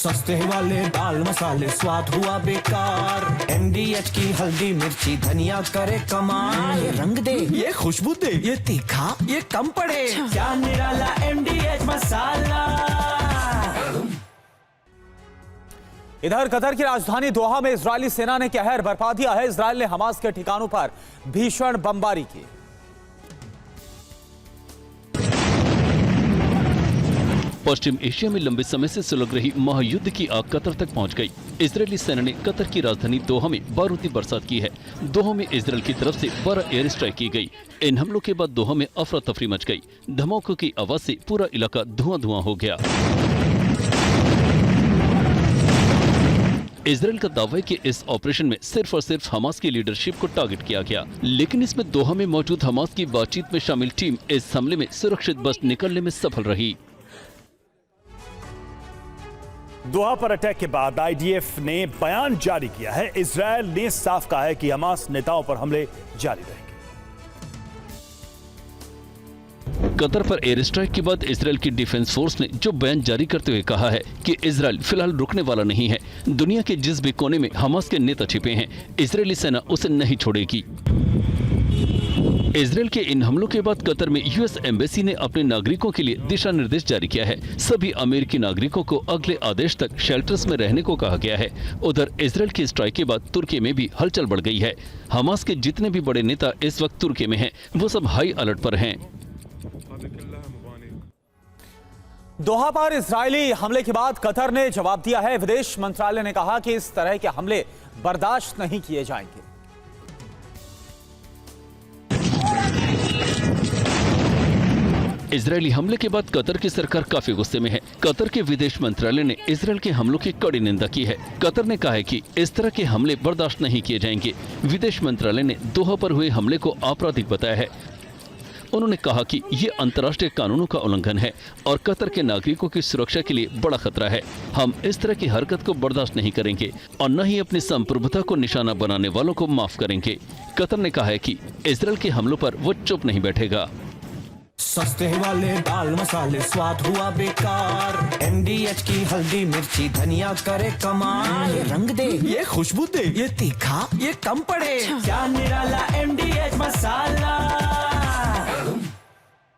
सस्ते वाले दाल मसाले स्वाद हुआ बेकार। MDH की हल्दी मिर्ची धनिया करे कमाल। ये रंग दे, ये खुशबू दे, ये तीखा, ये कम पड़े। क्या निराला MDH मसाला। इधर कतर की राजधानी दोहा में इजरायली सेना ने कहर बरपा दिया है। इजरायल ने हमास के ठिकानों पर भीषण बमबारी की। पश्चिम एशिया में लंबे समय से सुलग रही महायुद्ध की आग कतर तक पहुंच गई। इजरायली सेना ने कतर की राजधानी दोहा में बारूदी बरसात की है। दोहा में इजरायल की तरफ से 12 एयर स्ट्राइक की गई। इन हमलों के बाद दोहा में अफरा तफरी मच गई। धमाकों की आवाज से पूरा इलाका धुआं धुआं हो गया। इजरायल का दावा है कि इस ऑपरेशन में सिर्फ और सिर्फ हमास की लीडरशिप को टारगेट किया गया, लेकिन इसमें दोहा में मौजूद हमास की बातचीत में शामिल टीम इस हमले में सुरक्षित बच निकलने में सफल रही। दोहा पर अटैक के बाद IDF ने बयान जारी किया है। इजरायल ने साफ कहा है कि हमास नेताओं पर हमले जारी रहेंगे। कतर पर एयर स्ट्राइक के बाद इजरायल की डिफेंस फोर्स ने जो बयान जारी करते हुए कहा है कि इजरायल फिलहाल रुकने वाला नहीं है। दुनिया के जिस भी कोने में हमास के नेता छिपे हैं, इजरायली सेना उसे नहीं छोड़ेगी। इजरायल के इन हमलों के बाद कतर में US एम्बेसी ने अपने नागरिकों के लिए दिशा निर्देश जारी किया है। सभी अमेरिकी नागरिकों को अगले आदेश तक शेल्टर्स में रहने को कहा गया है। उधर इजरायल की स्ट्राइक के बाद तुर्की में भी हलचल बढ़ गई है। हमास के जितने भी बड़े नेता इस वक्त तुर्की में हैं, वो सब हाई अलर्ट पर हैं। दोहा पर इजरायली हमले के बाद कतर ने जवाब दिया है। विदेश मंत्रालय ने कहा कि इस तरह के हमले बर्दाश्त नहीं किए जाएंगे। इजरायली हमले के बाद कतर की सरकार काफी गुस्से में है। कतर के विदेश मंत्रालय ने इजरायल के हमलों की कड़ी निंदा की है। कतर ने कहा है कि इस तरह के हमले बर्दाश्त नहीं किए जाएंगे। विदेश मंत्रालय ने दोहा पर हुए हमले को आपराधिक बताया है। उन्होंने कहा कि ये अंतर्राष्ट्रीय कानूनों का उल्लंघन है और कतर के नागरिकों की सुरक्षा के लिए बड़ा खतरा है। हम इस तरह की हरकत को बर्दाश्त नहीं करेंगे और न ही अपनी संप्रभुता को निशाना बनाने वालों को माफ करेंगे। कतर ने कहा है कि इजरायल के हमलों पर वो चुप नहीं बैठेगा। सस्ते वाले दाल मसाले स्वाद हुआ बेकार। MDH की हल्दी मिर्ची धनिया करे कमाल। ये रंग दे, ये खुशबू दे, ये तीखा, ये कम पड़े। क्या निराला MDH मसाला।